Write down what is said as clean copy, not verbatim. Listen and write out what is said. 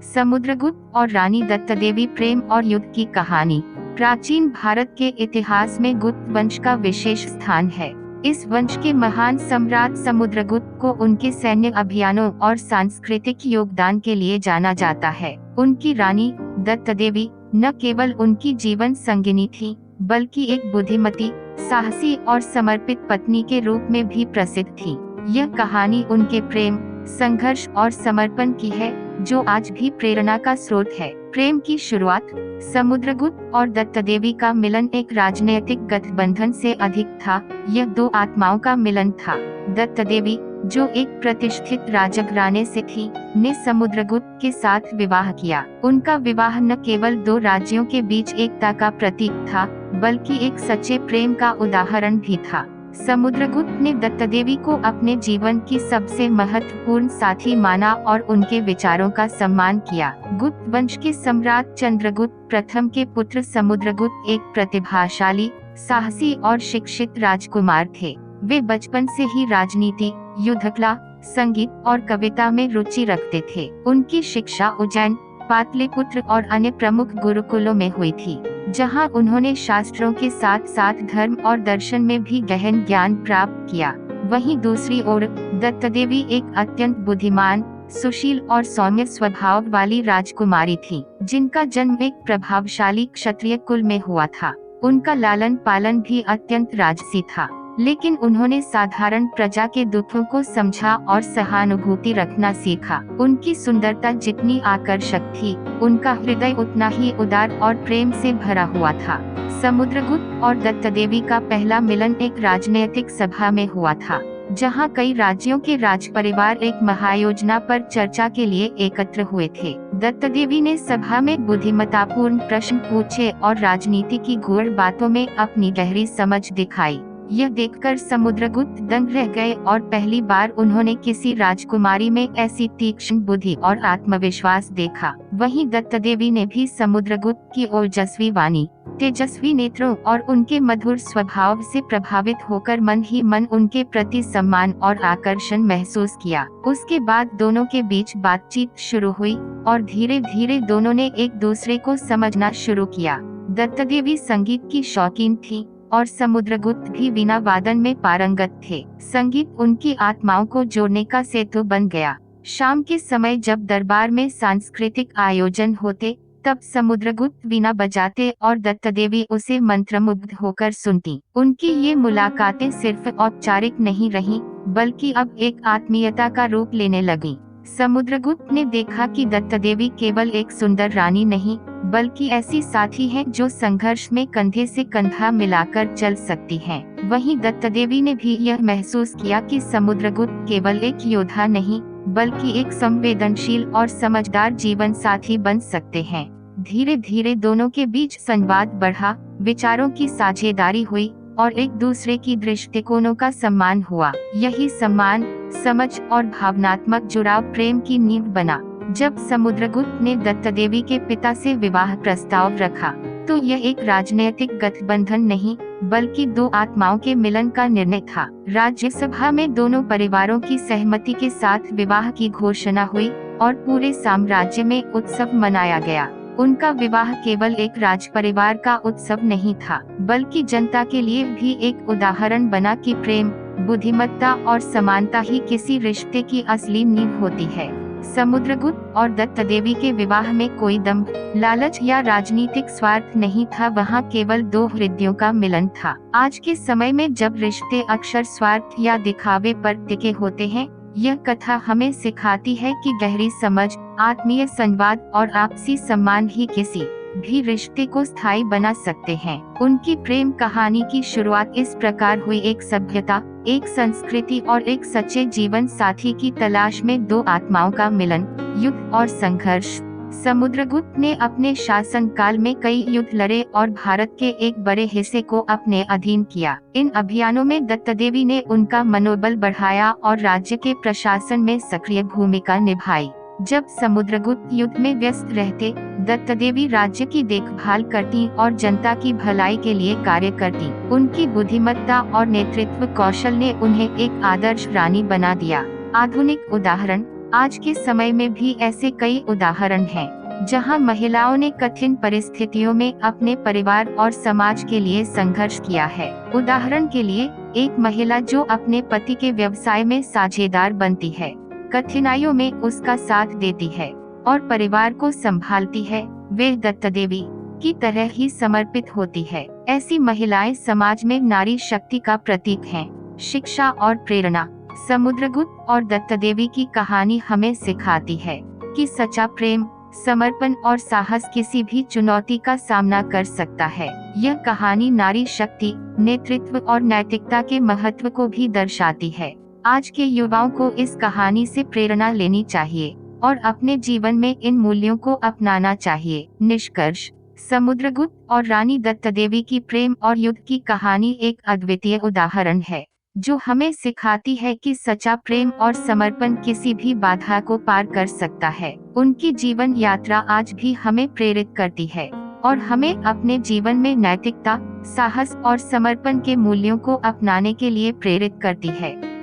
समुद्रगुप्त और रानी दत्तदेवी, प्रेम और युद्ध की कहानी। प्राचीन भारत के इतिहास में गुप्त वंश का विशेष स्थान है। इस वंश के महान सम्राट समुद्रगुप्त को उनके सैन्य अभियानों और सांस्कृतिक योगदान के लिए जाना जाता है। उनकी रानी दत्तदेवी न केवल उनकी जीवन संगिनी थी, बल्कि एक बुद्धिमती, साहसी और समर्पित पत्नी के रूप में भी प्रसिद्ध थी। यह कहानी उनके प्रेम, संघर्ष और समर्पण की है, जो आज भी प्रेरणा का स्रोत है। प्रेम की शुरुआत। समुद्रगुप्त और दत्तदेवी का मिलन एक राजनैतिक गठबंधन से अधिक था। यह दो आत्माओं का मिलन था। दत्तदेवी, जो एक प्रतिष्ठित राजघराने से थी, ने समुद्रगुप्त के साथ विवाह किया। उनका विवाह न केवल दो राज्यों के बीच एकता का प्रतीक था, बल्कि एक सच्चे प्रेम का उदाहरण भी था। समुद्रगुप्त ने दत्तदेवी को अपने जीवन की सबसे महत्वपूर्ण साथी माना और उनके विचारों का सम्मान किया। गुप्त वंश के सम्राट चंद्रगुप्त प्रथम के पुत्र समुद्रगुप्त एक प्रतिभाशाली, साहसी और शिक्षित राजकुमार थे। वे बचपन से ही राजनीति, युद्धकला, संगीत और कविता में रुचि रखते थे। उनकी शिक्षा उज्जैन, पाटलिपुत्र और अन्य प्रमुख गुरुकुलों में हुई थी, जहां उन्होंने शास्त्रों के साथ साथ धर्म और दर्शन में भी गहन ज्ञान प्राप्त किया। वहीं दूसरी ओर दत्तदेवी एक अत्यंत बुद्धिमान, सुशील और सौम्य स्वभाव वाली राजकुमारी थी, जिनका जन्म एक प्रभावशाली क्षत्रिय कुल में हुआ था। उनका लालन पालन भी अत्यंत राजसी था, लेकिन उन्होंने साधारण प्रजा के दुखों को समझा और सहानुभूति रखना सीखा। उनकी सुंदरता जितनी आकर्षक थी, उनका हृदय उतना ही उदार और प्रेम से भरा हुआ था। समुद्रगुप्त और दत्तदेवी का पहला मिलन एक राजनैतिक सभा में हुआ था, जहां कई राज्यों के राजपरिवार एक महायोजना पर चर्चा के लिए एकत्र हुए थे। दत्तदेवी ने सभा में बुद्धिमत्तापूर्ण प्रश्न पूछे और राजनीति की गूढ़ बातों में अपनी गहरी समझ दिखाई। यह देखकर समुद्रगुप्त दंग रह गए और पहली बार उन्होंने किसी राजकुमारी में ऐसी तीक्ष्ण बुद्धि और आत्मविश्वास देखा। वहीं दत्तदेवी ने भी समुद्रगुप्त की ओजस्वी वाणी, तेजस्वी नेत्रों और उनके मधुर स्वभाव से प्रभावित होकर मन ही मन उनके प्रति सम्मान और आकर्षण महसूस किया। उसके बाद दोनों के बीच बातचीत शुरू हुई और धीरे धीरे दोनों ने एक दूसरे को समझना शुरू किया। दत्तदेवी संगीत की शौकीन थी और समुद्रगुप्त भी वीणा वादन में पारंगत थे। संगीत उनकी आत्माओं को जोड़ने का सेतु बन गया। शाम के समय जब दरबार में सांस्कृतिक आयोजन होते, तब समुद्रगुप्त वीणा बजाते और दत्तदेवी उसे मंत्रमुग्ध होकर सुनती। उनकी ये मुलाकातें सिर्फ औपचारिक नहीं रहीं, बल्कि अब एक आत्मीयता का रूप लेने लगी। समुद्रगुप्त ने देखा कि दत्तदेवी केवल एक सुंदर रानी नहीं, बल्कि ऐसी साथी है जो संघर्ष में कंधे से कंधा मिलाकर चल सकती हैं। वहीं दत्तदेवी ने भी यह महसूस किया कि समुद्रगुप्त केवल एक योद्धा नहीं, बल्कि एक संवेदनशील और समझदार जीवन साथी बन सकते हैं। धीरे धीरे दोनों के बीच संवाद बढ़ा, विचारों की साझेदारी हुई और एक दूसरे की दृष्टिकोणों का सम्मान हुआ। यही सम्मान, समझ और भावनात्मक जुड़ाव प्रेम की नींव बना। जब समुद्रगुप्त ने दत्तदेवी के पिता से विवाह प्रस्ताव रखा, तो यह एक राजनैतिक गठबंधन नहीं, बल्कि दो आत्माओं के मिलन का निर्णय था। राज्यसभा में दोनों परिवारों की सहमति के साथ विवाह की घोषणा हुई और पूरे साम्राज्य में उत्सव मनाया गया। उनका विवाह केवल एक राजपरिवार का उत्सव नहीं था, बल्कि जनता के लिए भी एक उदाहरण बना कि प्रेम, बुद्धिमत्ता और समानता ही किसी रिश्ते की असली नींव होती है। समुद्रगुप्त और दत्तदेवी के विवाह में कोई दंभ, लालच या राजनीतिक स्वार्थ नहीं था, वहाँ केवल दो हृदयों का मिलन था। आज के समय में जब रिश्ते अक्सर स्वार्थ या दिखावे पर टिके होते हैं, यह कथा हमें सिखाती है कि गहरी समझ, आत्मीय संवाद और आपसी सम्मान ही किसी भी रिश्ते को स्थायी बना सकते हैं। उनकी प्रेम कहानी की शुरुआत इस प्रकार हुई। एक सभ्यता, एक संस्कृति और एक सच्चे जीवन साथी की तलाश में दो आत्माओं का मिलन, युद्ध और संघर्ष। समुद्रगुप्त ने अपने शासनकाल में कई युद्ध लड़े और भारत के एक बड़े हिस्से को अपने अधीन किया। इन अभियानों में दत्तदेवी ने उनका मनोबल बढ़ाया और राज्य के प्रशासन में सक्रिय भूमिका निभाई। जब समुद्रगुप्त युद्ध में व्यस्त रहते, दत्तदेवी राज्य की देखभाल करती और जनता की भलाई के लिए कार्य करती। उनकी बुद्धिमत्ता और नेतृत्व कौशल ने उन्हें एक आदर्श रानी बना दिया। आधुनिक उदाहरण, आज के समय में भी ऐसे कई उदाहरण हैं जहां महिलाओं ने कठिन परिस्थितियों में अपने परिवार और समाज के लिए संघर्ष किया है। उदाहरण के लिए, एक महिला जो अपने पति के व्यवसाय में साझेदार बनती है, कठिनाइयों में उसका साथ देती है और परिवार को संभालती है, वे दत्ता देवी की तरह ही समर्पित होती है। ऐसी महिलाएं समाज में नारी शक्ति का प्रतीक हैं। शिक्षा और प्रेरणा। समुद्रगुप्त और दत्ता देवी की कहानी हमें सिखाती है कि सच्चा प्रेम, समर्पण और साहस किसी भी चुनौती का सामना कर सकता है। यह कहानी नारी शक्ति, नेतृत्व और नैतिकता के महत्व को भी दर्शाती है। आज के युवाओं को इस कहानी से प्रेरणा लेनी चाहिए और अपने जीवन में इन मूल्यों को अपनाना चाहिए। निष्कर्ष, समुद्रगुप्त और रानी दत्ता देवी की प्रेम और युद्ध की कहानी एक अद्वितीय उदाहरण है जो हमें सिखाती है कि सच्चा प्रेम और समर्पण किसी भी बाधा को पार कर सकता है। उनकी जीवन यात्रा आज भी हमें प्रेरित करती है और हमें अपने जीवन में नैतिकता, साहस और समर्पण के मूल्यों को अपनाने के लिए प्रेरित करती है।